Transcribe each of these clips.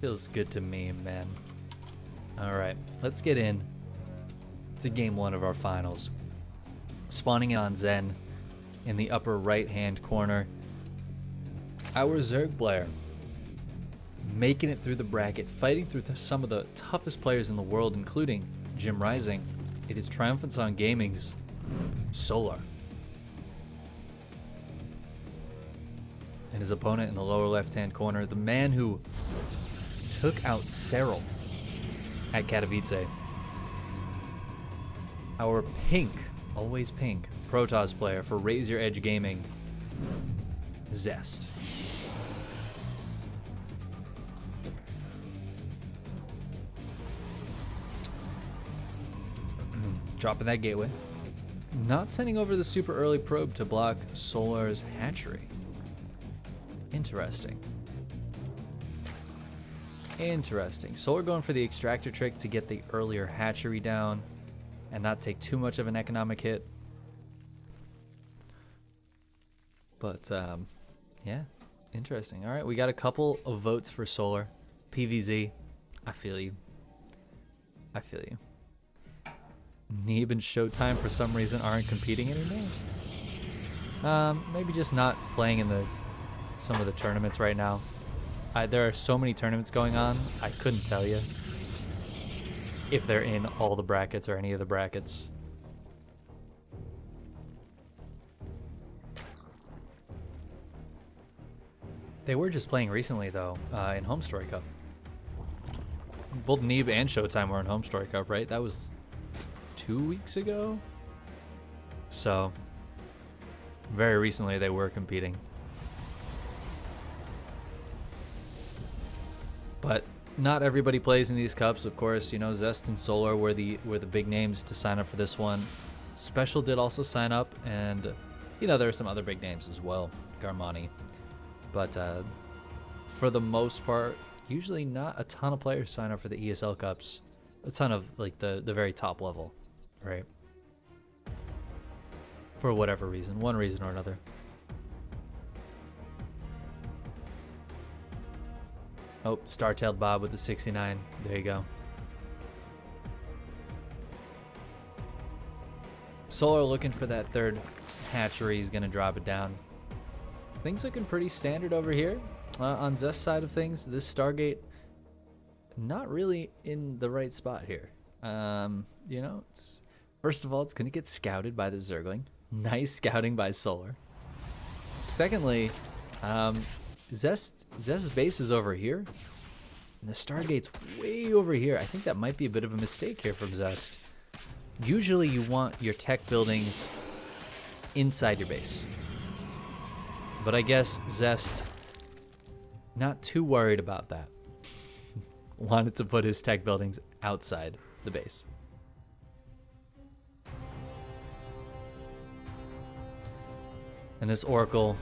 Feels good to me, man. All right, let's get in to game one of our finals. Spawning in on Zen in the upper right-hand corner. Our Zerg player making it through the bracket, fighting through some of the toughest players in the world, including Jim Rising. It is Triumphant Song Gaming's Solar. And his opponent in the lower left-hand corner, the man who took out Cyril at Katowice. Our pink, always pink, Protoss player for Raise Your Edge Gaming, Zest. Dropping that gateway. Not sending over the super early probe to block Solar's hatchery. Interesting. Interesting. Solar going for the extractor trick to get the earlier hatchery down and not take too much of an economic hit. But, yeah, interesting. All right, we got a couple of votes for Solar. PVZ, I feel you. I feel you. Neeb and Showtime, for some reason, aren't competing anymore. Maybe just not playing in some of the tournaments right now. There are so many tournaments going on, I couldn't tell you if they're in all the brackets or any of the brackets. They were just playing recently, though, in Home Story Cup. Both Neeb and Showtime were in Home Story Cup, right? That was 2 weeks ago? So, very recently they were competing. But not everybody plays in these cups, of course. You know, Zest and Solar were the big names to sign up for this one. Special did also sign up, and you know, there are some other big names as well, Garmani. But for the most part, usually not a ton of players sign up for the ESL cups. A ton of like the very top level, right? For whatever reason, one reason or another. Oh, Star-tailed Bob with the 69. There you go. Solar looking for that third hatchery. He's going to drop it down. Things looking pretty standard over here. On Zest's side of things, this Stargate not really in the right spot here. You know, first of all, it's going to get scouted by the Zergling. Nice scouting by Solar. Secondly, Zest's base is over here, and the Stargate's way over here. I think that might be a bit of a mistake here from Zest. Usually you want your tech buildings inside your base. But I guess Zest, not too worried about that. Wanted to put his tech buildings outside the base. And this Oracle,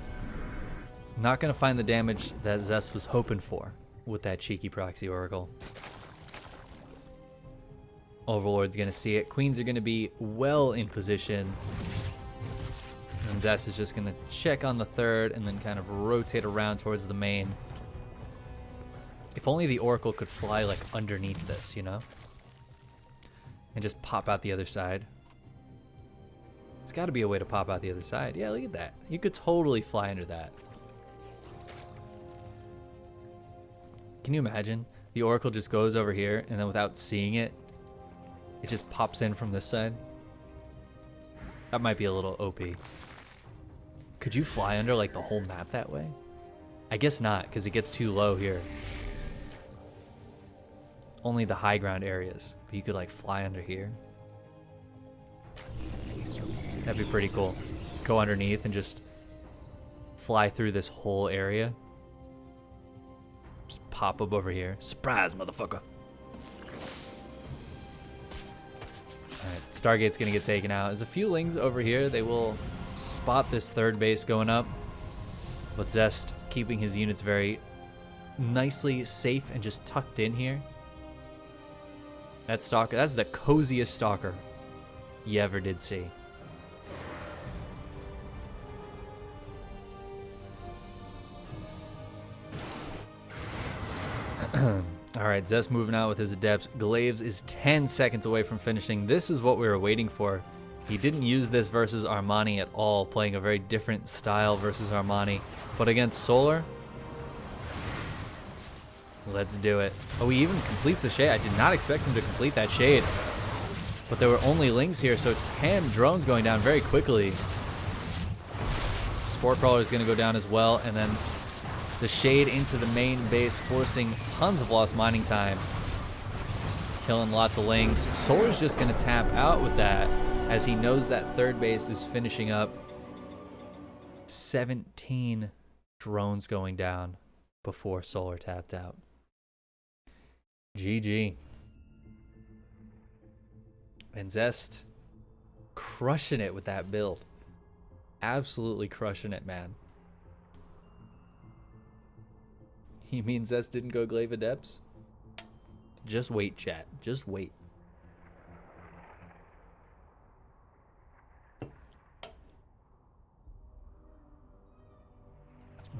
not going to find the damage that Zest was hoping for with that cheeky proxy Oracle. Overlord's going to see it. Queens are going to be well in position. And Zest is just going to check on the third and then kind of rotate around towards the main. If only the Oracle could fly like underneath this, you know? And just pop out the other side. It's got to be a way to pop out the other side. Yeah, look at that. You could totally fly under that. Can you imagine? The Oracle just goes over here, and then without seeing it, it just pops in from this side. That might be a little OP. Could you fly under like the whole map that way? I guess not, because it gets too low here. Only the high ground areas. But you could like fly under here. That'd be pretty cool. Go underneath and just fly through this whole area. Just pop up over here. Surprise, motherfucker. Alright, Stargate's gonna get taken out. There's a few Lings over here. They will spot this third base going up. But Zest keeping his units very nicely safe and just tucked in here. That Stalker, that's the coziest Stalker you ever did see. All right, Zest moving out with his Adepts. Glaves is 10 seconds away from finishing. This is what we were waiting for. He didn't use this versus Armani at all, playing a very different style versus Armani. But against Solar, let's do it. Oh, he even completes the shade. I did not expect him to complete that shade. But there were only Lings here, so 10 drones going down very quickly. Spore Crawler is going to go down as well, and then the shade into the main base, forcing tons of lost mining time. Killing lots of Lings. Solar's just going to tap out with that, as he knows that third base is finishing up. 17 drones going down before Solar tapped out. GG. And Zest crushing it with that build. Absolutely crushing it, man. You mean Zest didn't go Glaive Adepts? Just wait, chat. Just wait.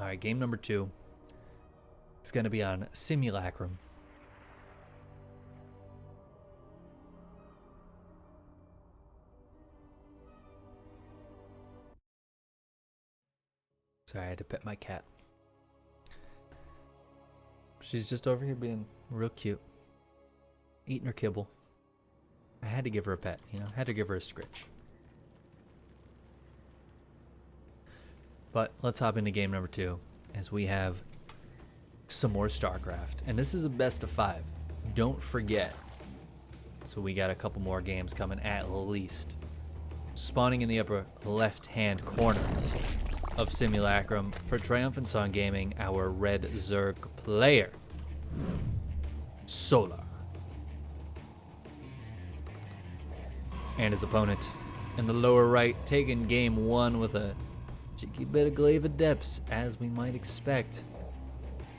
All right, game number 2. It's going to be on Simulacrum. Sorry, I had to pet my cat. She's just over here being real cute. Eating her kibble. I had to give her a pet, you know? I had to give her a scritch. But let's hop into game number 2 as we have some more StarCraft. And this is a best of 5. Don't forget. So we got a couple more games coming at least. Spawning in the upper left-hand corner of Simulacrum for Triumphant Song Gaming, our red Zerg player, Solar. And his opponent in the lower right, taking game 1 with a cheeky bit of Glaive Adepts, as we might expect,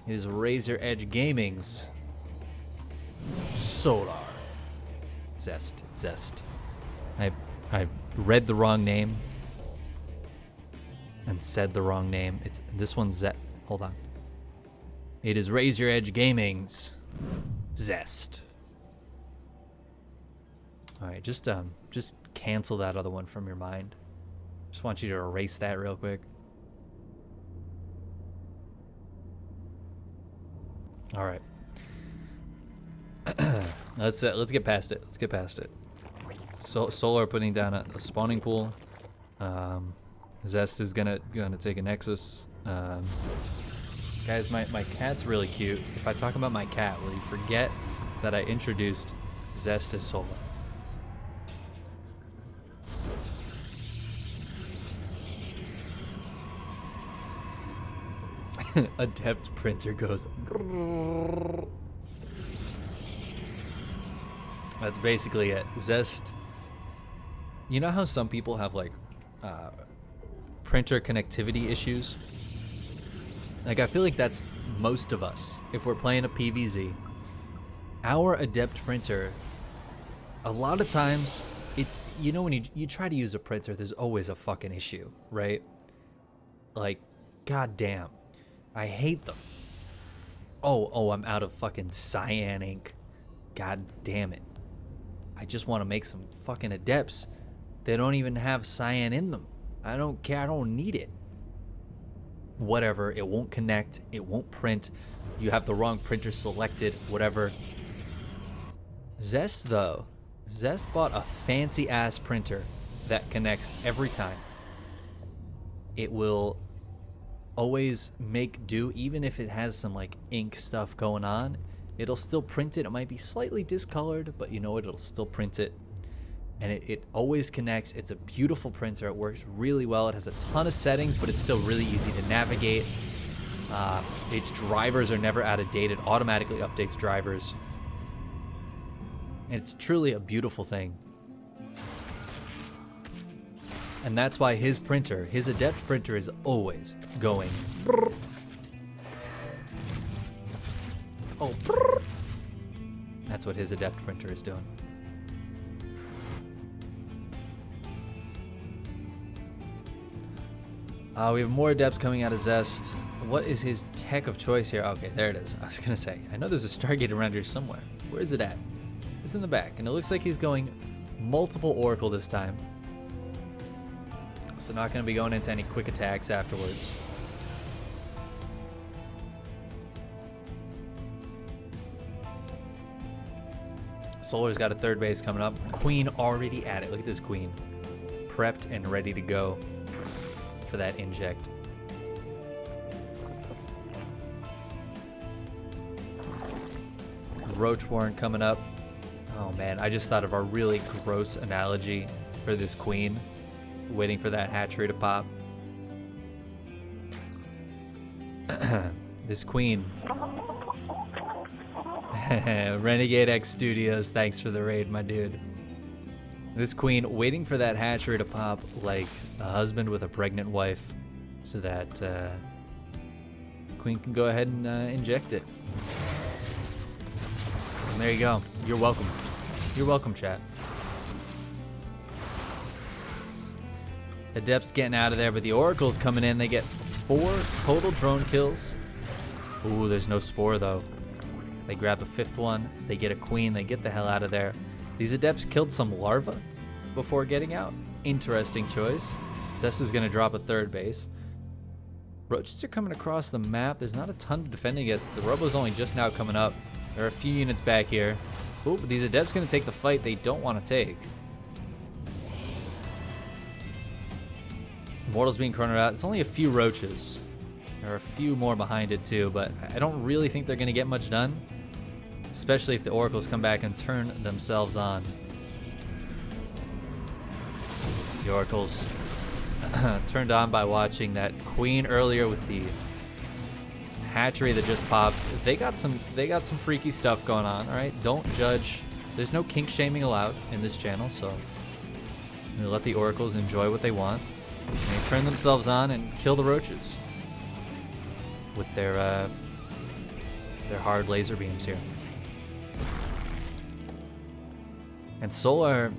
is Razor Edge Gaming's Solar. Zest. I read the wrong name and said the wrong name. It's this one's Zest. Hold on. It is Razor Edge Gaming's Zest. All right, just cancel that other one from your mind. Just want you to erase that real quick. All right. Let's get past it. Let's get past it. Solar putting down a spawning pool. Zest is gonna take a Nexus. Guys, my cat's really cute. If I talk about my cat, will you forget that I introduced Zest as Solar? Adept printer goes. That's basically it. Zest. You know how some people have like printer connectivity issues? Like, I feel like that's most of us. If we're playing a PVZ, our Adept printer, a lot of times, it's, you know, when you try to use a printer, there's always a fucking issue, right? Like, goddamn, I hate them. Oh, I'm out of fucking cyan ink. God damn it. I just want to make some fucking Adepts. They don't even have cyan in them. I don't care. I don't need it. Whatever. It won't connect. It won't print. You have the wrong printer selected. Whatever. Zest, though. Zest bought a fancy-ass printer that connects every time. It will always make do, even if it has some, like, ink stuff going on. It'll still print it. It might be slightly discolored, but you know what? It'll still print it. And it always connects. It's a beautiful printer. It works really well. It has a ton of settings, but it's still really easy to navigate. Its drivers are never out of date. It automatically updates drivers. And it's truly a beautiful thing. And that's why his printer, his Adept printer, is always going. Oh, that's what his Adept printer is doing. We have more Adepts coming out of Zest. What is his tech of choice here? Okay, there it is. I was gonna say, I know there's a Stargate around here somewhere. Where is it at? It's in the back, and it looks like he's going multiple Oracle this time. So not gonna be going into any quick attacks afterwards. Solar's got a third base coming up. Queen already at it. Look at this Queen. Prepped and ready to go for that inject. Roach Warren coming up. Oh man, I just thought of a really gross analogy for this Queen. Waiting for that hatchery to pop. This Queen. Renegade X Studios, thanks for the raid, my dude. This Queen waiting for that hatchery to pop like a husband with a pregnant wife so that Queen can go ahead and inject it. And there you go. You're welcome. You're welcome, chat. Adept's getting out of there, but the Oracle's coming in. They get 4 total drone kills. Ooh, there's no Spore, though. They grab a 5th one. They get a Queen. They get the hell out of there. These Adepts killed some larvae before getting out. Interesting choice. Zest is going to drop a 3rd base. Roaches are coming across the map. There's not a ton of defending against. The Robo's only just now coming up. There are a few units back here. Ooh, but these Adepts going to take the fight they don't want to take. Mortal's being cornered out. It's only a few Roaches. There are a few more behind it too, but I don't really think they're going to get much done. Especially if the Oracles come back and turn themselves on. The Oracles turned on by watching that Queen earlier with the hatchery that just popped. They got some freaky stuff going on, alright? Don't judge. There's no kink shaming allowed in this channel, so I'm gonna let the Oracles enjoy what they want. And they turn themselves on and kill the Roaches with their hard laser beams here. And Solar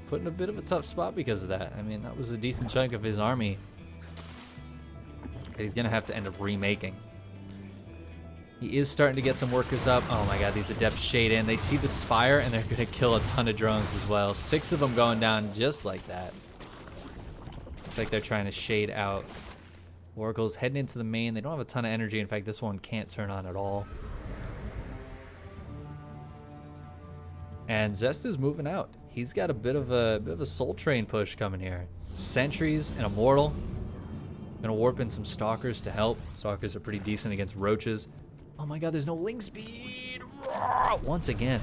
put in a bit of a tough spot because of that. I mean, that was a decent chunk of his army that he's going to have to end up remaking. He is starting to get some workers up. Oh my god, these Adepts shade in. They see the Spire, and they're going to kill a ton of drones as well. 6 of them going down just like that. Looks like they're trying to shade out. Oracle's heading into the main. They don't have a ton of energy. In fact, this one can't turn on at all. And Zest is moving out. He's got a bit of a Soul Train push coming here. Sentries and Immortal. Gonna warp in some Stalkers to help. Stalkers are pretty decent against Roaches. Oh my god, there's no Link Speed! Once again,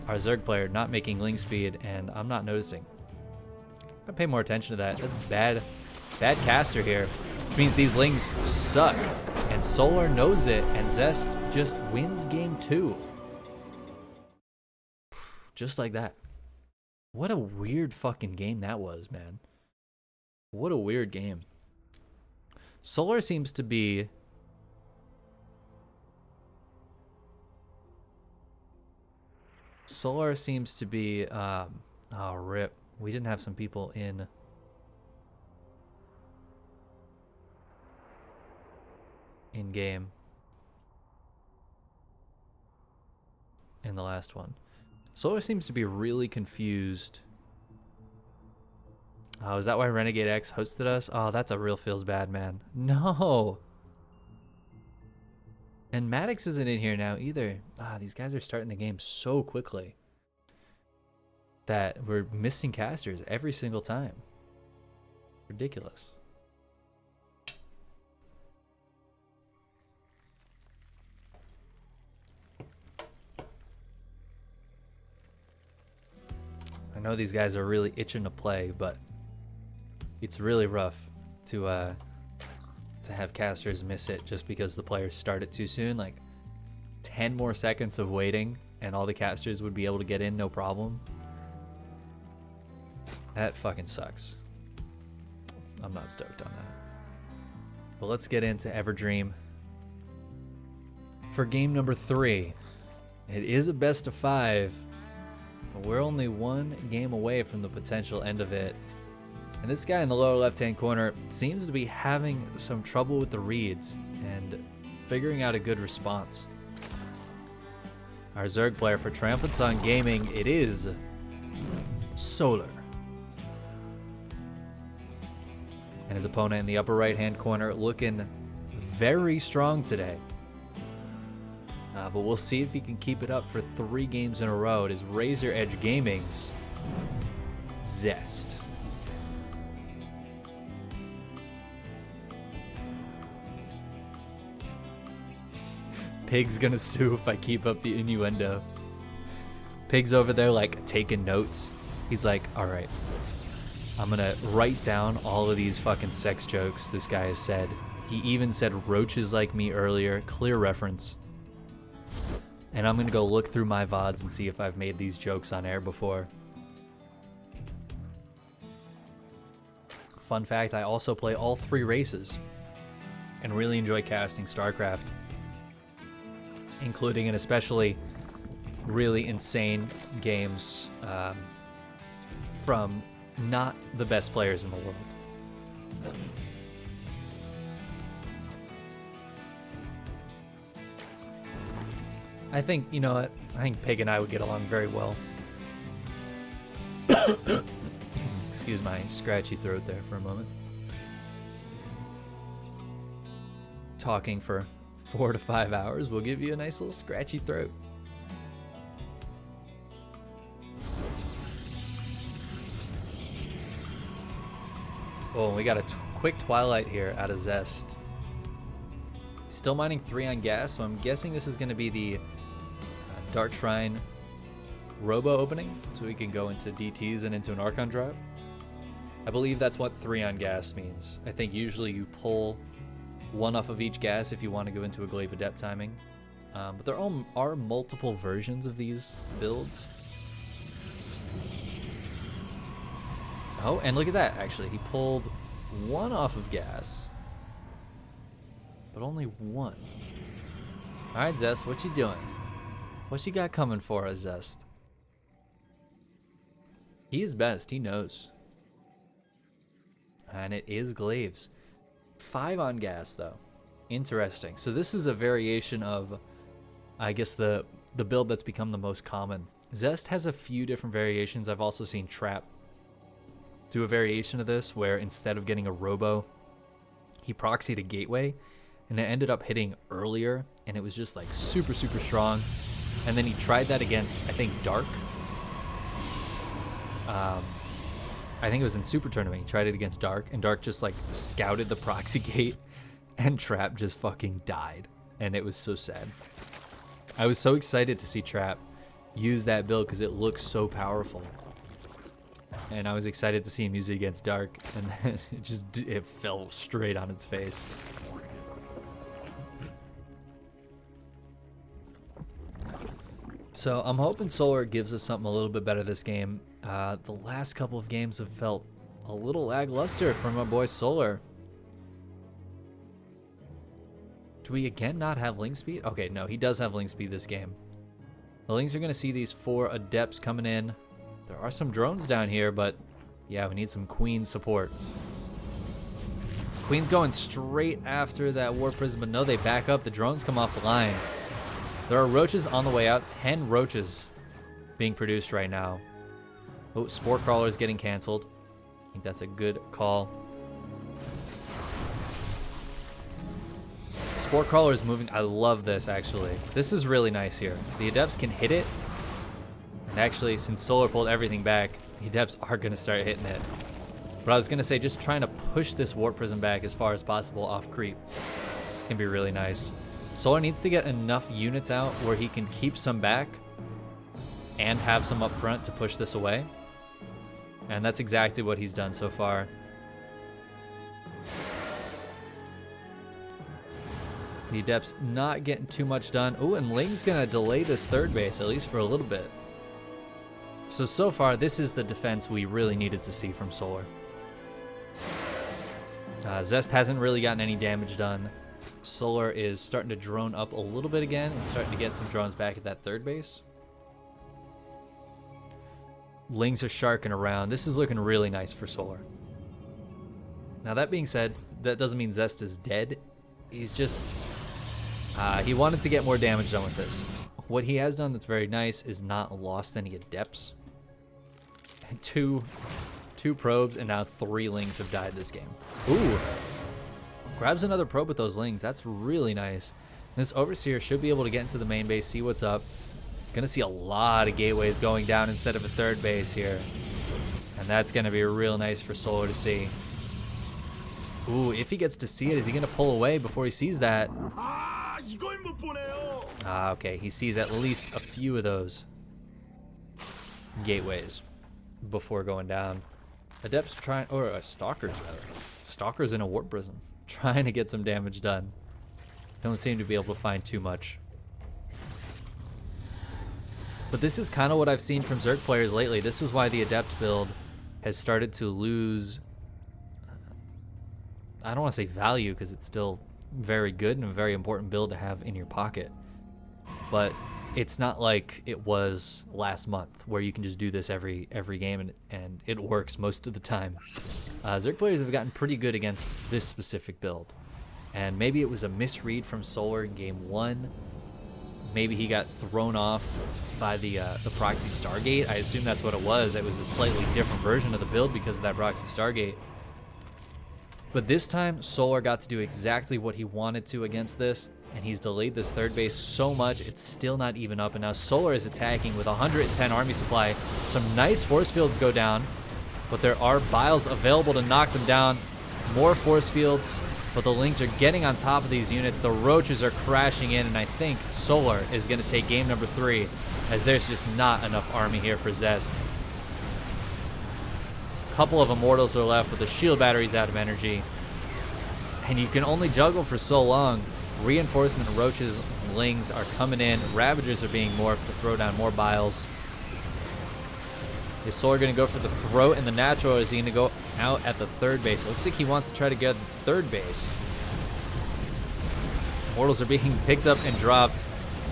our Zerg player not making Link Speed, and I'm not noticing. Gotta pay more attention to that. That's bad caster here. Which means these Lings suck. And Solar knows it, and Zest just wins game 2. Just like that. What a weird fucking game that was, man. What a weird game. Solar seems to be... oh, rip. We didn't have some people in game in the last one. Solar seems to be really confused. Oh, is that why Renegade X hosted us? Oh, that's a real feels bad, man. No. And Maddox isn't in here now either. Ah, these guys are starting the game so quickly that we're missing casters every single time. Ridiculous. I know these guys are really itching to play, but it's really rough to have casters miss it just because the players start it too soon. Like 10 more seconds of waiting and all the casters would be able to get in no problem. That fucking sucks. I'm not stoked on that. But let's get into Everdream for game number 3. It is a best of 5. But we're only one game away from the potential end of it. And this guy in the lower left-hand corner seems to be having some trouble with the reads and figuring out a good response. Our Zerg player for Triumphant Sun Gaming, it is Solar. And his opponent in the upper right-hand corner looking very strong today. But we'll see if he can keep it up for 3 games in a row. It is Razor Edge Gaming's Zest. Pig's gonna sue if I keep up the innuendo. Pig's over there like taking notes. He's like, all right, I'm gonna write down all of these fucking sex jokes this guy has said. He even said roaches like me earlier, clear reference. And I'm gonna go look through my VODs and see if I've made these jokes on air before. Fun fact, I also play all 3 races and really enjoy casting StarCraft, including and especially really insane games from not the best players in the world. I think, you know what? I think Pig and I would get along very well. Excuse my scratchy throat there for a moment. Talking for 4 to 5 hours will give you a nice little scratchy throat. Oh, and we got a quick Twilight here out of Zest. Still mining 3 on gas, so I'm guessing this is going to be the Dark Shrine Robo opening, so we can go into DTs and into an Archon drop. I believe that's what 3 on gas means. I think usually you pull 1 off of each gas if you want to go into a Glaive Adept timing. But there are multiple versions of these builds. Oh, and look at that, actually. He pulled 1 off of gas, but only 1. All right, Zest, what you doing? What you got coming for us, Zest? He is best, he knows. And it is Glaives. 5 on gas, though. Interesting. So this is a variation of, I guess, the build that's become the most common. Zest has a few different variations. I've also seen Trap do a variation of this, where instead of getting a Robo, he proxied a Gateway, and it ended up hitting earlier, and it was just like super, super strong. And then he tried that against, I think, Dark. I think it was in Super Tournament. He tried it against Dark, and Dark just like scouted the proxy gate, and Trap just fucking died. And it was so sad. I was so excited to see Trap use that build because it looks so powerful. And I was excited to see him use it against Dark, and then it fell straight on its face. So I'm hoping Solar gives us something a little bit better this game. The last couple of games have felt a little lackluster from our boy Solar. Do we again not have link speed? Okay, no, he does have link speed this game. The links are going to see these 4 adepts coming in. There are some drones down here, but yeah, we need some Queen support. Queen's going straight after that War Prism, but no, they back up. The drones come off the line. There are roaches on the way out. 10 roaches being produced right now. Oh, Spore Crawler is getting canceled. I think that's a good call. Spore Crawler is moving. I love this, actually. This is really nice here. The Adepts can hit it. And actually, since Solar pulled everything back, the Adepts are going to start hitting it. But I was going to say, just trying to push this Warp Prism back as far as possible off creep can be really nice. Solar needs to get enough units out where he can keep some back and have some up front to push this away. And that's exactly what he's done so far. The Adept's not getting too much done. Oh, and Ling's going to delay this 3rd base, at least for a little bit. So far, this is the defense we really needed to see from Solar. Zest hasn't really gotten any damage done. Solar is starting to drone up a little bit again and starting to get some drones back at that 3rd base. Lings are sharking around. This is looking really nice for Solar. Now that being said, that doesn't mean Zest is dead. He's just he wanted to get more damage done with this. What he has done that's very nice is not lost any adepts. And two probes, and now 3 lings have died this game. Ooh. Grabs another probe with those lings. That's really nice. This Overseer should be able to get into the main base, see what's up. Gonna see a lot of gateways going down instead of a third base here. And that's gonna be real nice for Solar to see. Ooh, if he gets to see it, is he gonna pull away before he sees that? Okay, he sees at least a few of those gateways before going down. Adepts trying, or Stalkers rather. Stalkers in a Warp Prism, trying to get some damage done. Don't seem to be able to find too much. But this is kind of what I've seen from Zerg players lately. This is why the Adept build has started to lose, I don't want to say value, because it's still very good and a very important build to have in your pocket. But it's not like it was last month where you can just do this every game and it works most of the time. Zerg players have gotten pretty good against this specific build. And maybe it was a misread from Solar in game 1. Maybe he got thrown off by the proxy Stargate. I assume that's what it was. It was a slightly different version of the build because of that proxy Stargate. But this time, Solar got to do exactly what he wanted to against this, and he's delayed this third base so much, it's still not even up. And now Solar is attacking with 110 army supply. Some nice force fields go down, but there are Biles available to knock them down. More force fields, but the Lings are getting on top of these units. The Roaches are crashing in, and I think Solar is going to take game number 3, as there's just not enough army here for Zest. Couple of Immortals are left, but the shield battery's out of energy. And you can only juggle for so long. Reinforcement Roaches and Lings are coming in. Ravagers are being morphed to throw down more Biles. Is Solar going to go for the throat and the natural, or is he going to go out at the third base? It looks like he wants to try to get at the third base. Immortals are being picked up and dropped,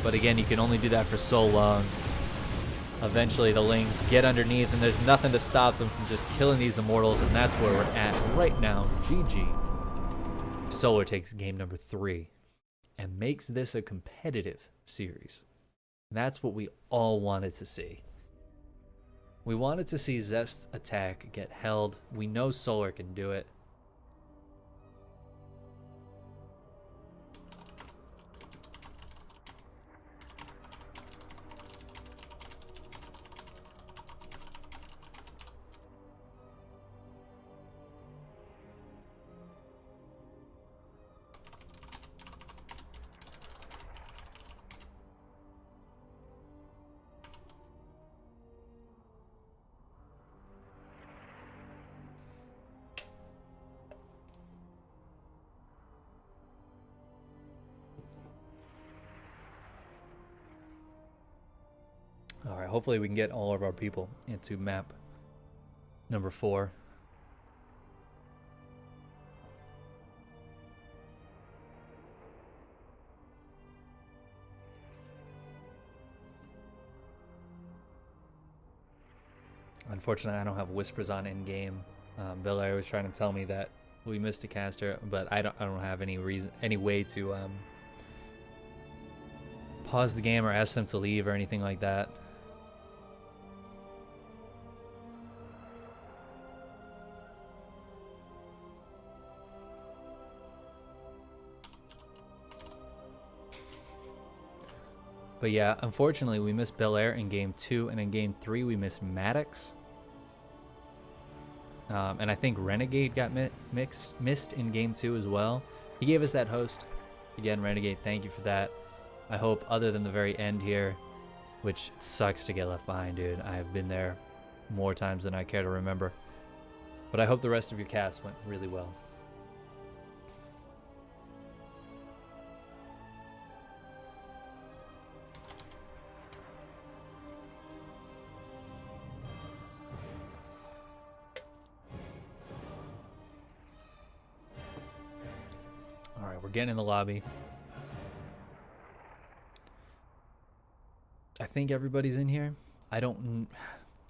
but again, you can only do that for so long. Eventually, the Lings get underneath, and there's nothing to stop them from just killing these Immortals, and that's where we're at right now. GG. Solar takes game number 3 and makes this a competitive series. That's what we all wanted to see. We wanted to see Zest's attack get held. We know Solar can do it. All right, hopefully we can get all of our people into map number 4. Unfortunately, I don't have whispers on in game. Belair was trying to tell me that we missed a caster, but I don't have any way to pause the game or ask them to leave or anything like that. But yeah, unfortunately, we missed Belair in game 2, and in game 3, we missed Maddox. And I think Renegade got missed in game 2 as well. He gave us that host. Again, Renegade, thank you for that. I hope, other than the very end here, which sucks to get left behind, dude. I have been there more times than I care to remember. But I hope the rest of your cast went really well. We're getting in the lobby. I think everybody's in here. I don't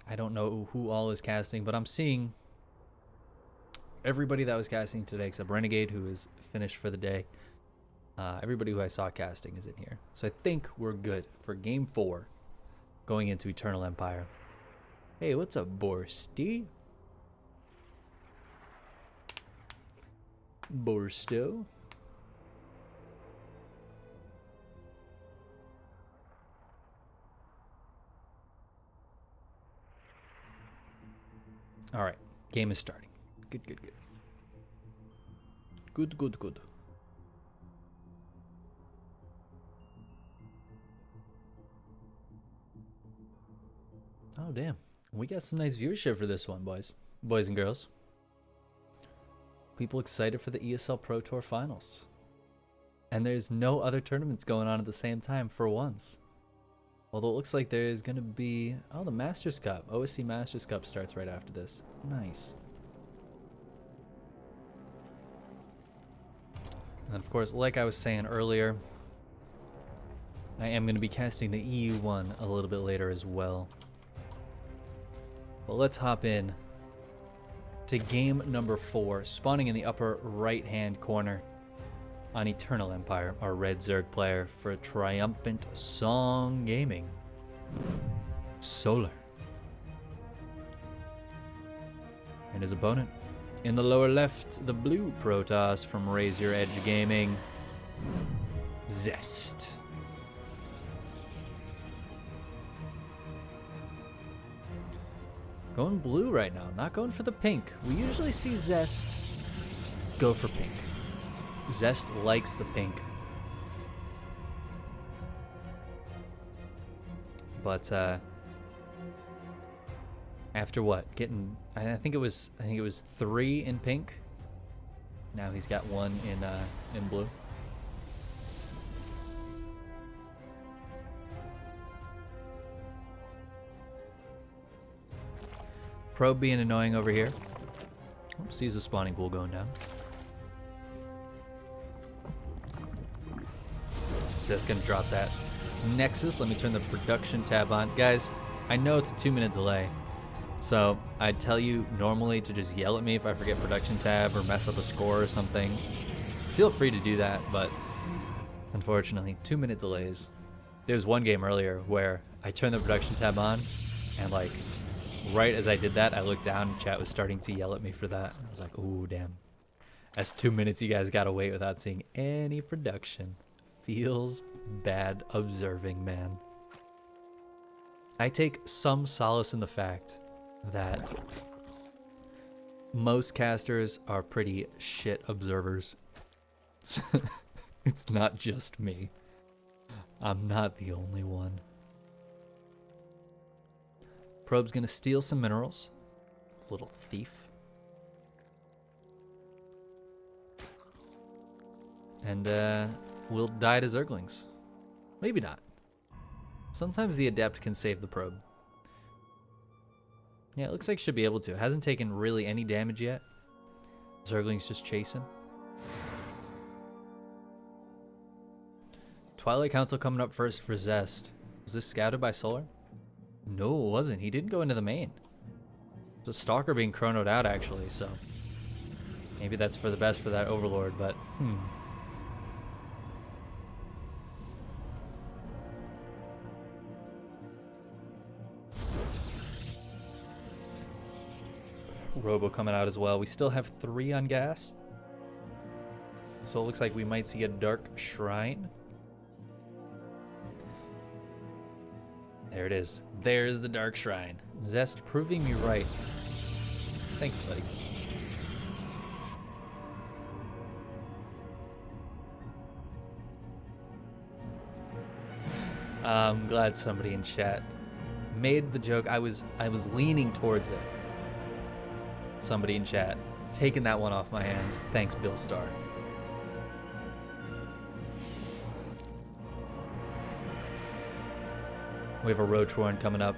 know who all is casting, but I'm seeing everybody that was casting today except Renegade, who is finished for the day. Everybody who I saw casting is in here. So I think we're good for game 4 going into Eternal Empire. Hey, what's up, Borsty? Borsto? All right, game is starting. Good, good, good. Good, good, good. Oh, damn. We got some nice viewership for this one, boys. Boys and girls. People excited for the ESL Pro Tour Finals. And there's no other tournaments going on at the same time for once. Although it looks like there's going to be... Oh, the Masters Cup. OSC Masters Cup starts right after this. Nice. And of course, like I was saying earlier, I am going to be casting the EU one a little bit later as well. But let's hop in to game number 4, spawning in the upper right-hand corner on Eternal Empire, our red Zerg player for Triumphant Song Gaming. Solar. And his opponent, in the lower left, the blue Protoss from Raise Your Edge Gaming, Zest. Going blue right now, not going for the pink. We usually see Zest go for pink. Zest likes the pink. But after what? Getting I think it was 3 in pink. Now he's got 1 in blue. Probe being annoying over here. Oh, sees the spawning pool going down. Just gonna drop that Nexus. Let me turn the production tab on. Guys, I know it's a 2-minute delay, so I'd tell you normally to just yell at me if I forget production tab or mess up a score or something. Feel free to do that, but unfortunately, 2-minute delays. There was one game earlier where I turned the production tab on, and like right as I did that, I looked down and chat was starting to yell at me for that. I was like, ooh, damn. That's 2 minutes you guys gotta wait without seeing any production. Feels bad observing, man. I take some solace in the fact that most casters are pretty shit observers. It's not just me. I'm not the only one. Probe's gonna steal some minerals. Little thief. And we'll die to Zerglings. Maybe not. Sometimes the Adept can save the Probe. Yeah, it looks like should be able to. Hasn't taken really any damage yet. Zergling's just chasing. Twilight Council coming up first for Zest. Was this scouted by Solar? No, it wasn't. He didn't go into the main. It's a Stalker being chronoed out, actually, so maybe that's for the best for that Overlord, but Robo coming out as well. We still have 3 on gas. So it looks like we might see a Dark Shrine. There it is. There's the Dark Shrine. Zest proving me right. Thanks, buddy. I'm glad somebody in chat made the joke. I was leaning towards it. Somebody in chat taking that one off my hands. Thanks, Bill Starr. We have a Roach Warren coming up.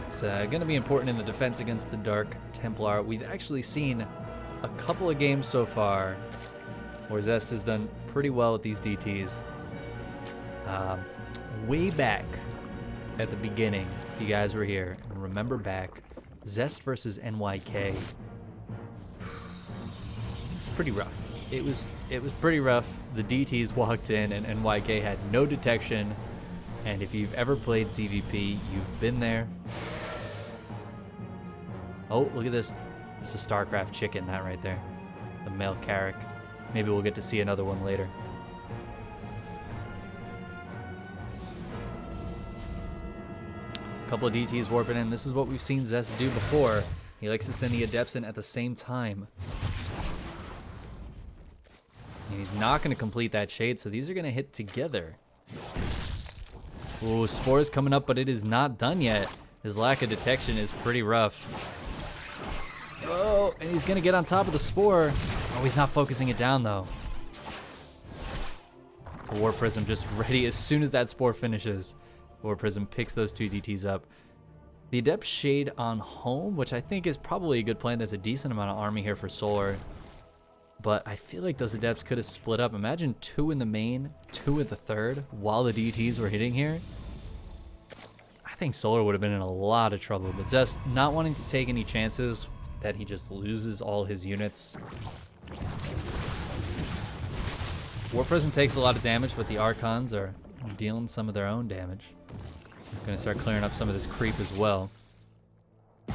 It's going to be important in the defense against the Dark Templar. We've actually seen a couple of games so far where Zest has done pretty well with these DTs. Way back at the beginning, if you guys were here and remember back, Zest versus NYK. It's pretty rough. It was pretty rough. The DTs walked in and NYK had no detection. And if you've ever played ZVP, you've been there. Oh, look at this. It's a StarCraft chicken, that right there. The male Carrick. Maybe we'll get to see another one later. A couple of DTs warping in. This is what we've seen Zest do before. He likes to send the Adepts in at the same time. And he's not going to complete that Shade, so these are going to hit together. Ooh, Spore's coming up, but it is not done yet. His lack of detection is pretty rough. Oh, and he's going to get on top of the Spore. Oh, he's not focusing it down, though. The War Prism just ready as soon as that Spore finishes. War Prism picks those two DTs up. The Adept Shade on home, which I think is probably a good plan. There's a decent amount of army here for Solar. But I feel like those Adepts could have split up. Imagine 2 in the main, 2 at the third, while the DTs were hitting here. I think Solar would have been in a lot of trouble. But Zest not wanting to take any chances that he just loses all his units. War Prism takes a lot of damage, but the Archons are dealing some of their own damage. I'm going to start clearing up some of this creep as well. I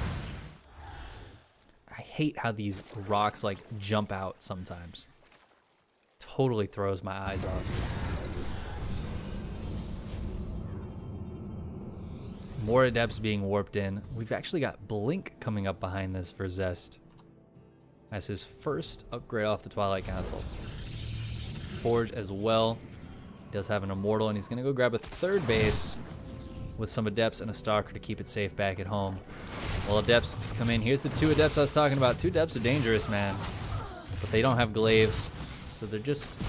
hate how these rocks like jump out sometimes. Totally throws my eyes off. More Adepts being warped in. We've actually got Blink coming up behind this for Zest. As his first upgrade off the Twilight Council. Forge as well. He does have an Immortal, and he's going to go grab a third base with some Adepts and a Stalker to keep it safe back at home. Well, Adepts come in. Here's the 2 Adepts I was talking about. 2 Adepts are dangerous, man. But they don't have glaives, so they're just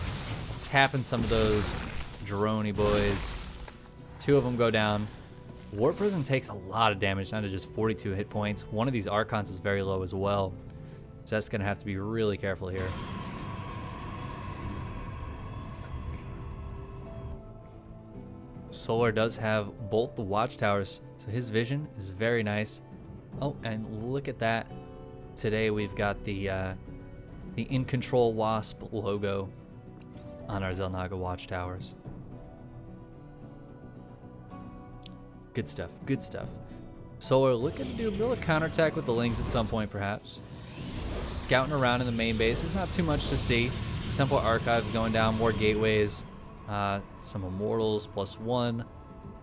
tapping some of those Droney boys. 2 of them go down. War Prism takes a lot of damage, down to just 42 hit points. One of these Archons is very low as well. So that's going to have to be really careful here. Solar does have both the watchtowers, so his vision is very nice. Oh, and look at that. Today we've got the In Control Wasp logo on our Xel'Naga watchtowers. Good stuff, good stuff. Solar looking to do a little counterattack with the Lings at some point, perhaps. Scouting around in the main base. There's not too much to see. Temple Archives going down, more gateways. Some Immortals +1.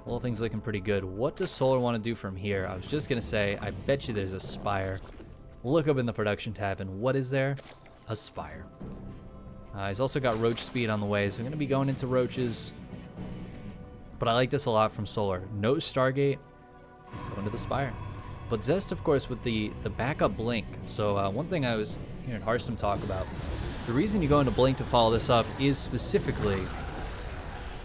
All things looking pretty good. What does Solar want to do from here? I was just going to say, I bet you there's a Spire. Look up in the production tab, and what is there? A Spire. He's also got Roach Speed on the way, so I'm going to be going into Roaches. But I like this a lot from Solar. No Stargate, going to the Spire. But Zest, of course, with the backup Blink. So one thing I was hearing Hearthstone talk about, the reason you go into Blink to follow this up is specifically,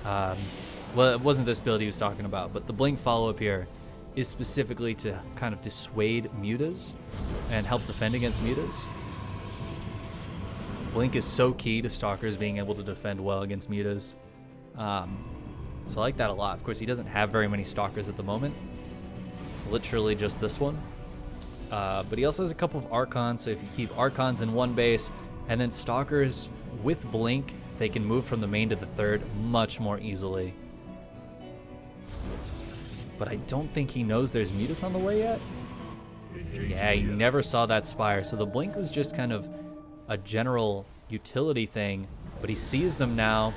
well, it wasn't this build he was talking about, but the Blink follow-up here is specifically to kind of dissuade mutas and help defend against mutas. Blink is so key to Stalkers being able to defend well against mutas. So I like that a lot. Of course, he doesn't have very many Stalkers at the moment. Literally just this one. But he also has a couple of Archons, so if you keep Archons in one base, and then Stalkers with Blink, they can move from the main to the third much more easily. But I don't think he knows there's mutas on the way yet. Yeah, he never saw that Spire. So the Blink was just kind of a general utility thing, but he sees them now.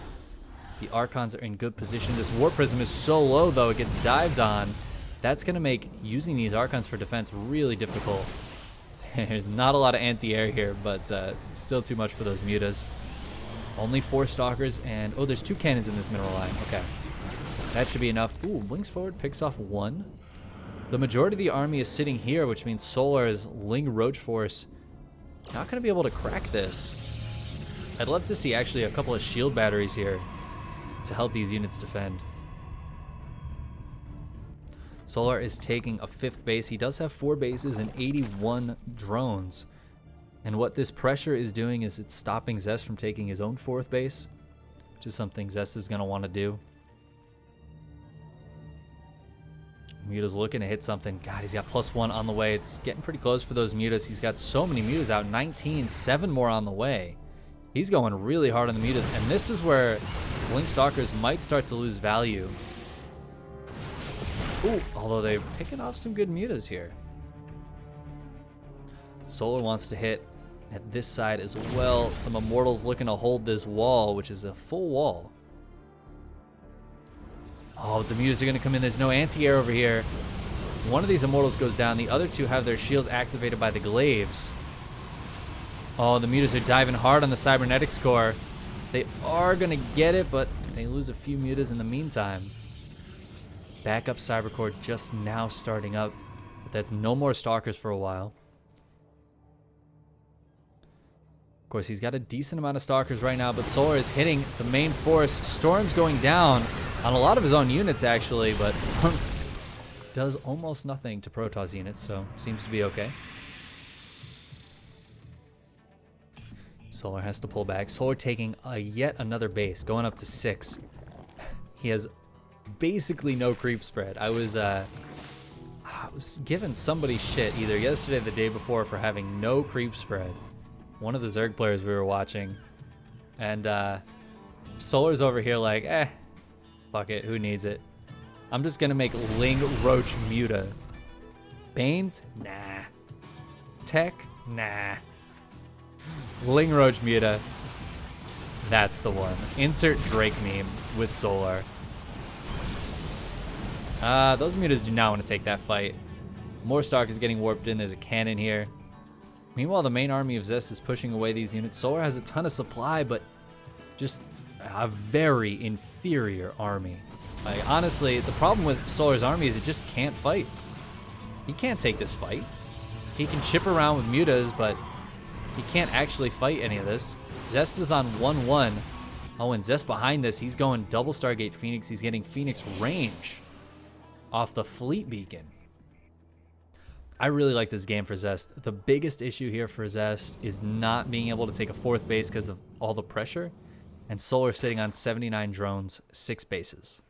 The Archons are in good position. This War Prism is so low, though, it gets dived on. That's going to make using these Archons for defense really difficult. There's not a lot of anti-air here, but still too much for those mutas. Only 4 Stalkers, and oh, there's 2 cannons in this mineral line. Okay. That should be enough. Ooh, blinks forward, picks off 1. The majority of the army is sitting here, which means Solar's Ling Roach Force not going to be able to crack this. I'd love to see actually a couple of shield batteries here to help these units defend. Solar is taking a 5th base. He does have 4 bases and 81 drones. And what this pressure is doing is it's stopping Zest from taking his own 4th base, which is something Zest is going to want to do. Muta's looking to hit something. God, he's got +1 on the way. It's getting pretty close for those Mutas. He's got so many Mutas out. 19, 7 more on the way. He's going really hard on the Mutas. And this is where Blink Stalkers might start to lose value. Ooh, although they're picking off some good Mutas here. Solar wants to hit at this side as well. Some Immortals looking to hold this wall, which is a full wall. Oh, the Mutas are going to come in. There's no anti-air over here. One of these Immortals goes down. The other two have their shields activated by the Glaives. Oh, the Mutas are diving hard on the Cybernetics core. They are going to get it, but they lose a few Mutas in the meantime. Backup Cybercore just now starting up. But that's no more Stalkers for a while. Of course, he's got a decent amount of Stalkers right now, but Solar is hitting the main force. Storm's going down on a lot of his own units, actually, but Storm does almost nothing to Protoss units, so seems to be okay. Solar has to pull back. Solar taking yet another base, going up to 6. He has basically no creep spread. I was giving somebody shit either yesterday or the day before for having no creep spread. One of the Zerg players we were watching, and Solar's over here like, fuck it, who needs it? I'm just gonna make Ling Roach Muta. Banes? Nah. Tech? Nah. Ling Roach Muta. That's the one. Insert Drake meme with Solar. Those Mutas do not want to take that fight. More Stalkers getting warped in. There's a cannon here. Meanwhile, the main army of Zest is pushing away these units. Solar has a ton of supply, but just a very inferior army. Like, honestly, the problem with Solar's army is it just can't fight. He can't take this fight. He can chip around with Mutas, but he can't actually fight any of this. Zest is on 1-1. Oh, and Zest behind this, he's going double Stargate Phoenix. He's getting Phoenix range off the Fleet Beacon. I really like this game for Zest. The biggest issue here for Zest is not being able to take a 4th base because of all the pressure. And Solar sitting on 79 drones, 6 bases.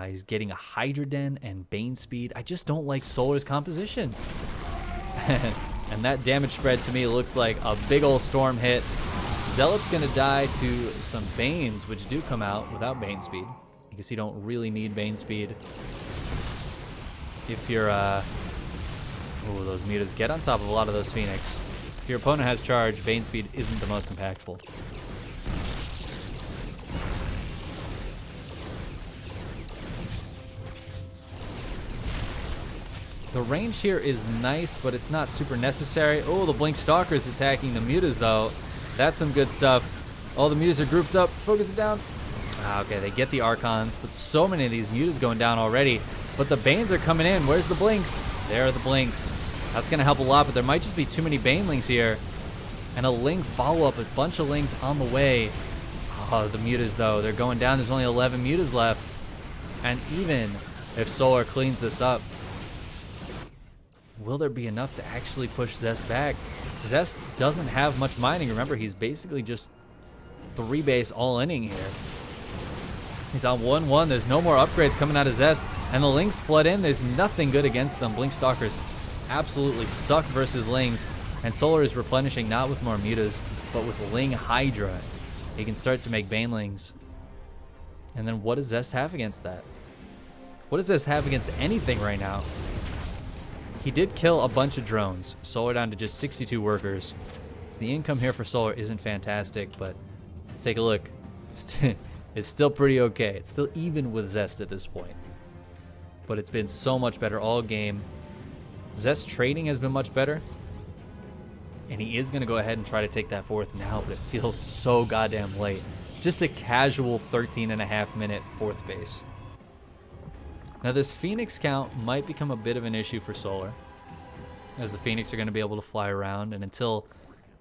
He's getting a Hydra Den and Bane speed. I just don't like Solar's composition. And that damage spread to me looks like a big old storm hit. Zealot's going to die to some Banes, which do come out without Bane speed. I guess you don't really need Bane speed. If you're, those Mutas get on top of a lot of those Phoenix. If your opponent has charge, Bane speed isn't the most impactful. The range here is nice, but it's not super necessary. Oh, the Blink Stalker's attacking the Mutas, though. That's some good stuff. Oh, the Mutas are grouped up. Focus it down. Okay, they get the Archons, but so many of these Mutas going down already. But the Banes are coming in. Where's the Blinks? There are the Blinks. That's going to help a lot, but there might just be too many Banelings here. And a Ling follow-up, a bunch of Lings on the way. Oh, the Mutas, though, they're going down. There's only 11 Mutas left. And even if Solar cleans this up, will there be enough to actually push Zest back? Zest doesn't have much mining. Remember, he's basically just 3-base all-inning here. He's on 1-1. There's no more upgrades coming out of Zest. And the Lings flood in. There's nothing good against them. Blink Stalkers absolutely suck versus Lings. And Solar is replenishing not with more Mutas, but with Ling Hydra. He can start to make Banelings. And then what does Zest have against that? What does Zest have against anything right now? He did kill a bunch of drones. Solar down to just 62 workers. The income here for Solar isn't fantastic, but let's take a look. It's still pretty okay. It's still even with Zest at this point. But it's been so much better all game. Zest's trading has been much better. And he is going to go ahead and try to take that 4th now, but it feels so goddamn late. Just a casual 13.5-minute 4th base. Now this Phoenix count might become a bit of an issue for Solar, as the Phoenix are going to be able to fly around, and until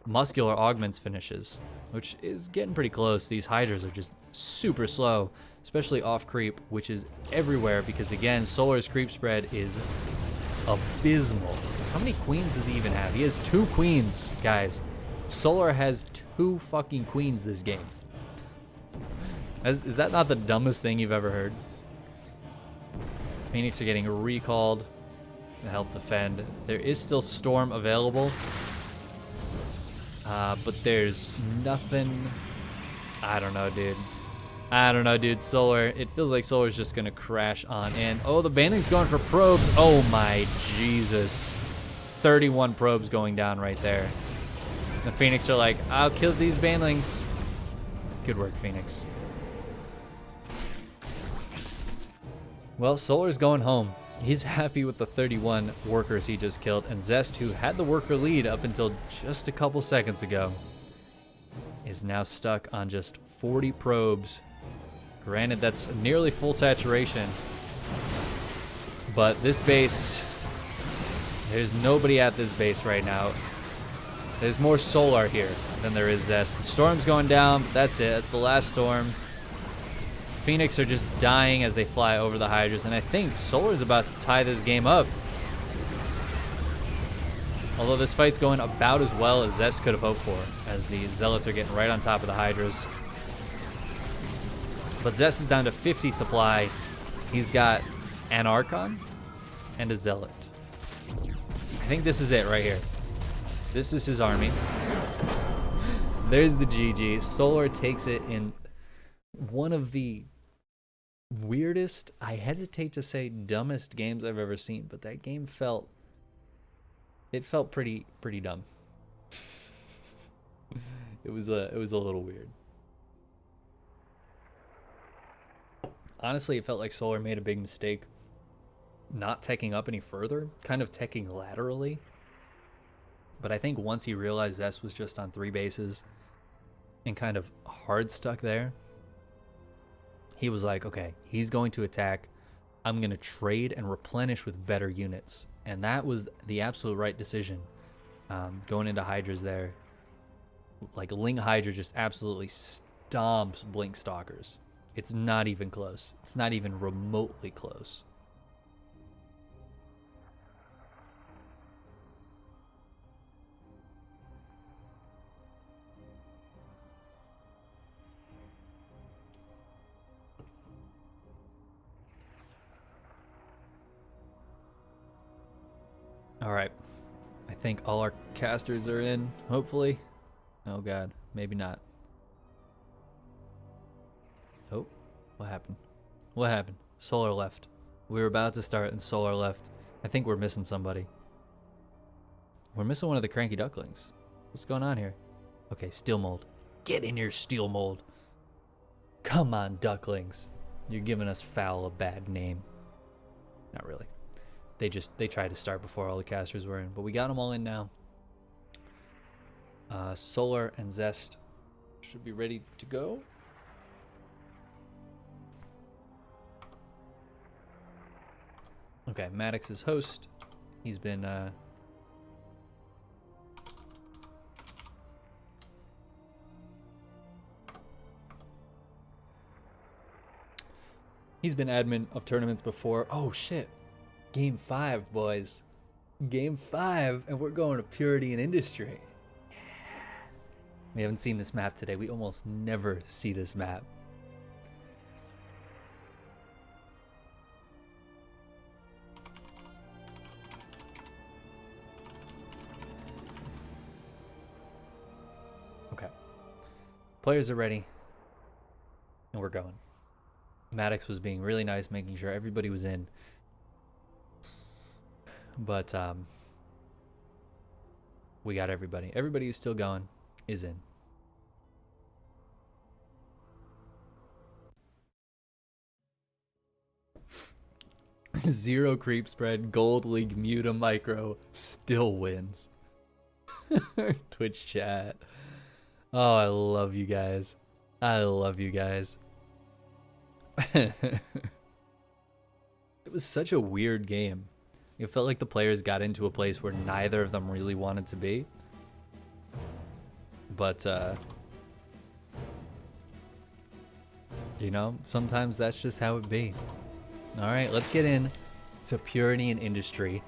Muscular Augments finishes, which is getting pretty close, these Hydras are just super slow, especially off creep, which is everywhere because, again, Solar's creep spread is abysmal. How many queens does he even have? He has 2 queens, guys. Solar has 2 fucking queens this game. Is that not the dumbest thing you've ever heard? Phoenix are getting recalled to help defend. There is still Storm available. But there's nothing. I don't know, dude. I don't know, dude. Solar. It feels like Solar's just going to crash on in. Oh, the Banling's going for probes. Oh, my Jesus. 31 probes going down right there. The Phoenix are like, I'll kill these Banlings. Good work, Phoenix. Well, Solar's going home. He's happy with the 31 workers he just killed, and Zest, who had the worker lead up until just a couple seconds ago, is now stuck on just 40 probes. Granted, that's nearly full saturation, but this base, there's nobody at this base right now. There's more Solar here than there is Zest. The Storm's going down, but that's it. That's the last Storm. Phoenix are just dying as they fly over the Hydras, and I think Solar's about to tie this game up. Although this fight's going about as well as Zest could have hoped for, as the Zealots are getting right on top of the Hydras. But Zest is down to 50 supply. He's got an Archon and a Zealot. I think this is it right here. This is his army. There's the GG. Solar takes it in one of the weirdest, I hesitate to say dumbest games I've ever seen, but that game felt pretty dumb. It was a little weird. Honestly, it felt like Solar made a big mistake not teching up any further, kind of teching laterally. But I think once he realized Zest was just on 3 bases and kind of hard stuck there, he was like, okay, he's going to attack. I'm going to trade and replenish with better units. And that was the absolute right decision. Going into Hydras there. Like, Ling Hydra just absolutely stomps Blink Stalkers. It's not even close. It's not even remotely close. All right, I think all our casters are in, hopefully. Oh God, maybe not. Oh, what happened? What happened? Solar left. We were about to start and Solar left. I think we're missing somebody. We're missing one of the cranky ducklings. What's going on here? Okay, Steel Mold. Get in your Steel Mold. Come on, ducklings. You're giving us Foul a bad name. Not really. They tried to start before all the casters were in, but we got them all in now. Solar and Zest should be ready to go. Okay, Maddox is host. He's been admin of tournaments before. Oh shit. Game 5, boys. Game 5, and we're going to Purity and Industry. Yeah. We haven't seen this map today. We almost never see this map. Okay. Players are ready, and we're going. Maddox was being really nice, making sure everybody was in. But we got everybody. Everybody who's still going is in. Zero creep spread, Gold League, Muta Micro still wins. Twitch chat. Oh, I love you guys. I love you guys. It was such a weird game. It felt like the players got into a place where neither of them really wanted to be. But, you know, sometimes that's just how it be. All right, let's get in to Purity and Industry.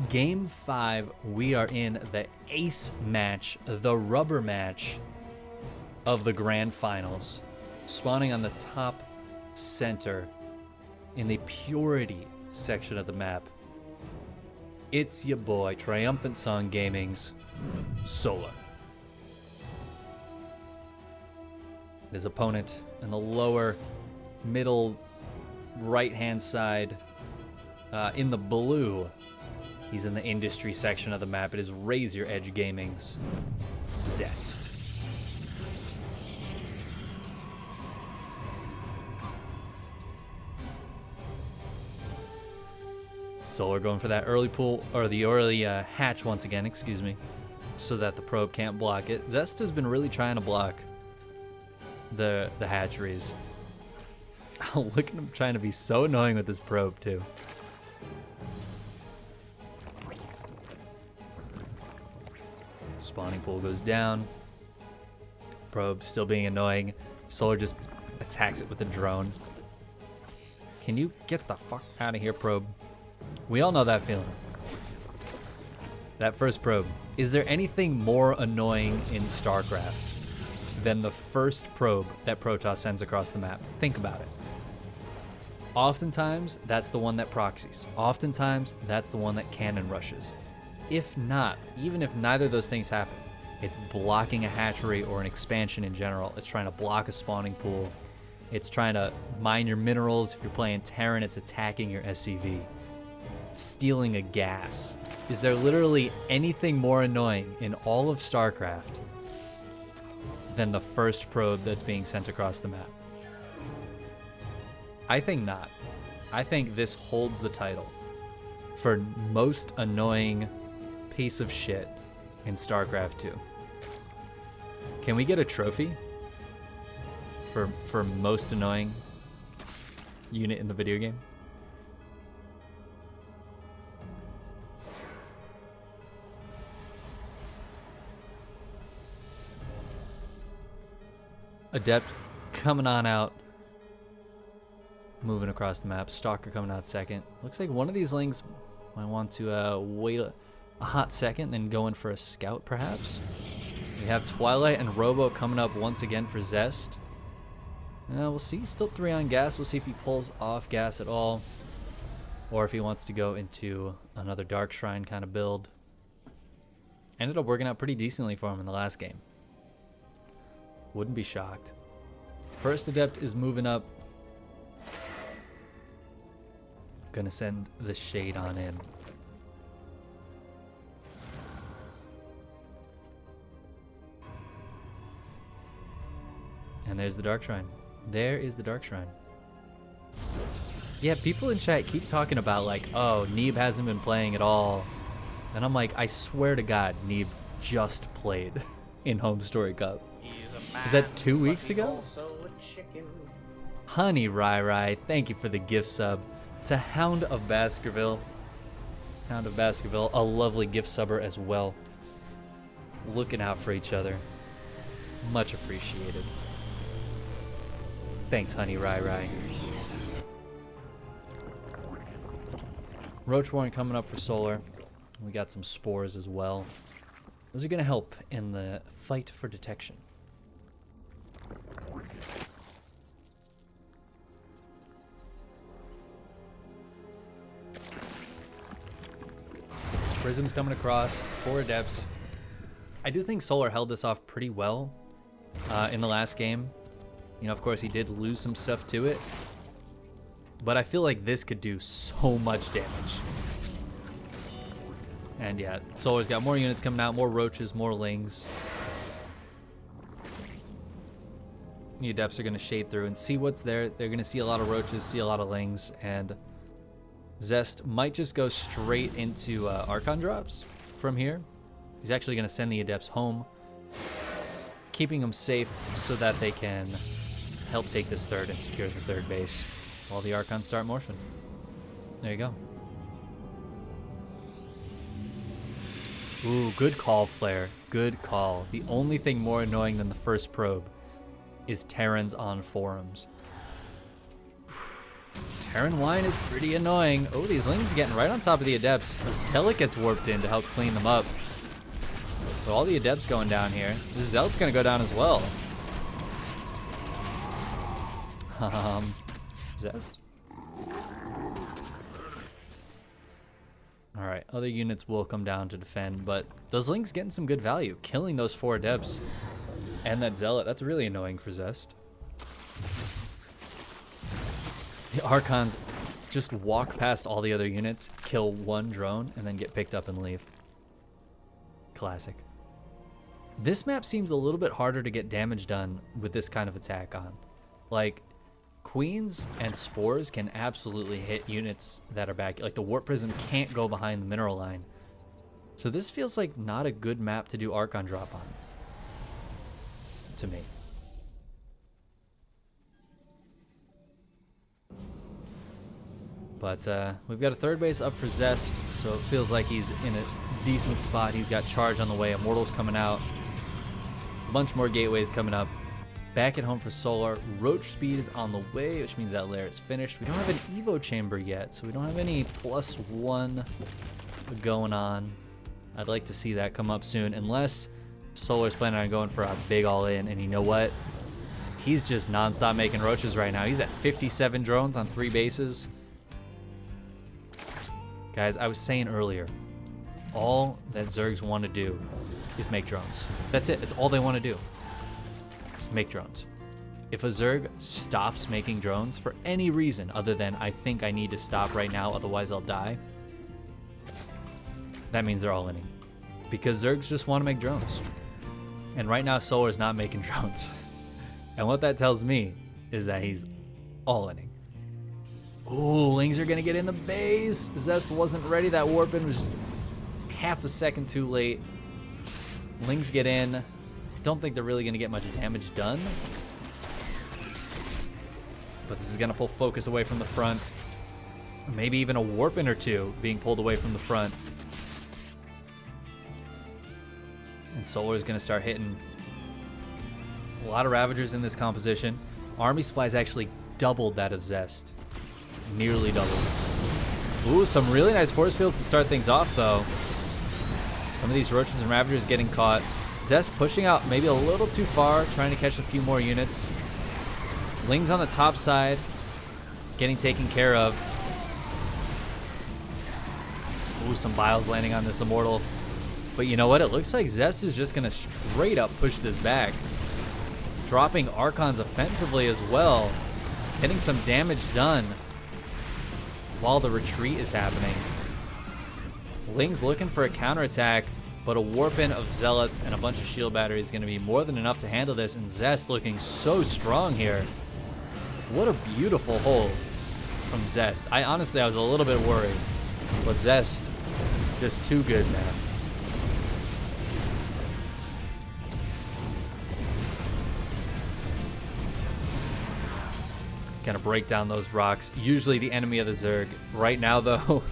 Game 5, we are in the ace match, the rubber match of the grand finals. Spawning on the top center in the Purity section of the map. It's your boy, Triumphant Song Gaming's Solar. His opponent in the lower middle right-hand side in the blue. He's in the industry section of the map. It is Razor Edge Gaming's Zest. Solar going for that early pull, or the early hatch once again, excuse me, so that the probe can't block it. Zest has been really trying to block the hatcheries. Look at him trying to be so annoying with this probe too. Spawning pool goes down. Probe still being annoying. Solar just attacks it with the drone. Can you get the fuck out of here, probe? We all know that feeling. That first probe. Is there anything more annoying in StarCraft than the first probe that Protoss sends across the map? Think about it. Oftentimes, that's the one that proxies. Oftentimes, that's the one that cannon rushes. If not, even if neither of those things happen, it's blocking a hatchery or an expansion in general. It's trying to block a spawning pool. It's trying to mine your minerals. If you're playing Terran, it's attacking your SCV. Stealing a gas. Is there literally anything more annoying in all of StarCraft than the first probe that's being sent across the map? I think not. I think this holds the title for most annoying piece of shit in StarCraft 2. Can we get a trophy for most annoying unit in the video game? Adept coming on out. Moving across the map. Stalker coming out second. Looks like one of these lings might want to wait a hot second, then go in for a scout, perhaps. We have Twilight and Robo coming up once again for Zest. We'll see. Still 3 on gas. We'll see if he pulls off gas at all, or if he wants to go into another Dark Shrine kind of build. Ended up working out pretty decently for him in the last game. Wouldn't be shocked. First Adept is moving up. Gonna send the Shade on in. And there's the Dark Shrine. There is the Dark Shrine. Yeah, people in chat keep talking about like, oh, Neeb hasn't been playing at all. And I'm like, I swear to God, Neeb just played in Home Story Cup. Is that 2 weeks ago? Honey Rai Rai, thank you for the gift sub. To Hound of Baskerville. Hound of Baskerville, a lovely gift subber as well. Looking out for each other. Much appreciated. Thanks, Honey Rai Rai. Roachborn coming up for Solar. We got some spores as well. Those are going to help in the fight for detection. Prism's coming across, 4 Adepts. I do think Solar held this off pretty well in the last game. You know, of course, he did lose some stuff to it. But I feel like this could do so much damage. And yeah, Solar's got more units coming out, more roaches, more lings. The Adepts are going to shade through and see what's there. They're going to see a lot of roaches, see a lot of lings, and Zest might just go straight into Archon drops from here. He's actually going to send the Adepts home, keeping them safe so that they can help take this third and secure the third base while the Archons start morphing. There you go. Ooh, good call, Flare. Good call. The only thing more annoying than the first probe is Terrans on forums. Terran wine is pretty annoying. Oh, these lings are getting right on top of the Adepts. The Zealot gets warped in to help clean them up. So all the Adepts going down here. This Zealot's gonna go down as well. Zest. All right, other units will come down to defend, but those Lings getting some good value. Killing those 4 Adepts and that Zealot, that's really annoying for Zest. The Archons just walk past all the other units, kill 1 drone, and then get picked up and leave. Classic. This map seems a little bit harder to get damage done with this kind of attack on. Like, Queens and Spores can absolutely hit units that are back. Like, the Warp Prism can't go behind the mineral line. So this feels like not a good map to do Archon drop on. To me. But we've got a 3rd base up for Zest, so it feels like he's in a decent spot. He's got Charge on the way, Immortals coming out, a bunch more Gateways coming up. Back at home for Solar. Roach Speed is on the way, which means that lair is finished. We don't have an Evo Chamber yet, so we don't have any +1 going on. I'd like to see that come up soon, unless Solar's planning on going for a big all-in, and you know what? He's just non-stop making roaches right now. He's at 57 drones on 3 bases. Guys, I was saying earlier, all that Zergs want to do is make drones. That's it. It's all they want to do. Make drones. If a Zerg stops making drones for any reason other than I think I need to stop right now, otherwise I'll die, that means they're all inning. Because Zergs just want to make drones. And right now Solar's not making drones. And what that tells me is that he's all inning. Ooh, Lings are gonna get in the base. Zest wasn't ready. That warp in was half a second too late. Lings get in. Don't think they're really gonna get much damage done. But this is gonna pull focus away from the front. Maybe even a warp in or 2 being pulled away from the front. And Solar is gonna start hitting a lot of Ravagers in this composition. Army supplies actually doubled that of Zest. Nearly doubled. Ooh, some really nice force fields to start things off, though. Some of these Roaches and Ravagers getting caught. Zest pushing out maybe a little too far, trying to catch a few more units. Lings on the top side, getting taken care of. Ooh, some Biles landing on this Immortal. But you know what? It looks like Zest is just going to straight up push this back. Dropping Archons offensively as well. Getting some damage done while the retreat is happening. Ling's looking for a counterattack, but a warp-in of Zealots and a bunch of shield batteries is going to be more than enough to handle this, and Zest looking so strong here. What a beautiful hole from Zest. I was a little bit worried, but Zest, just too good, man. Gonna break down those rocks. Usually the enemy of the Zerg. Right now, though,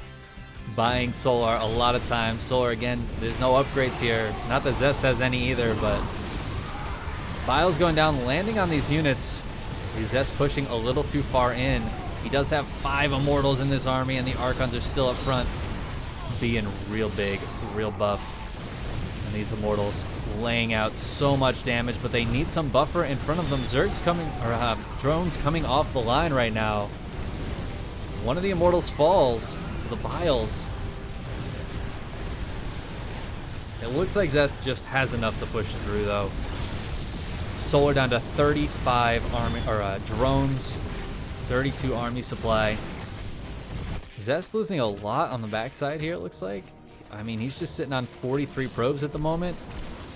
buying Solar a lot of time. Solar, again, there's no upgrades here. Not that Zest has any either, but Biles going down, landing on these units. Is Zest pushing a little too far in? He does have 5 Immortals in this army, and the Archons are still up front, being real big, real buff. And these Immortals laying out so much damage, but they need some buffer in front of them. Zerg's coming, or drones coming off the line right now. One of the Immortals falls to the Biles. It looks like Zest just has enough to push through, though. Solar down to 35 army or drones, 32 army supply. Zest losing a lot on the backside here, it looks like. I mean, he's just sitting on 43 probes at the moment,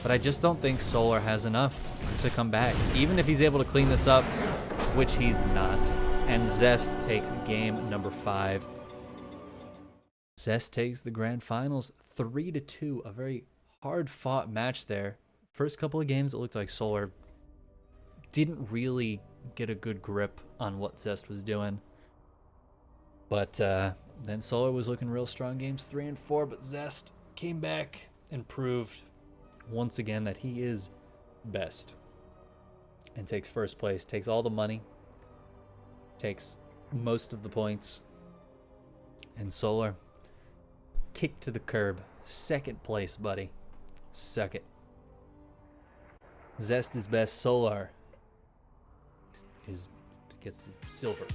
but I just don't think Solar has enough to come back, even if he's able to clean this up, which he's not. And Zest takes game number 5. Zest takes the grand finals 3-2, a very hard-fought match there. First couple of games, it looked like Solar didn't really get a good grip on what Zest was doing. But then Solar was looking real strong games 3 and 4, but Zest came back and proved once again that he is best and takes first place, takes all the money, takes most of the points, and Solar kicked to the curb. Second place, buddy. Suck it. Zest is best. Solar gets the silver.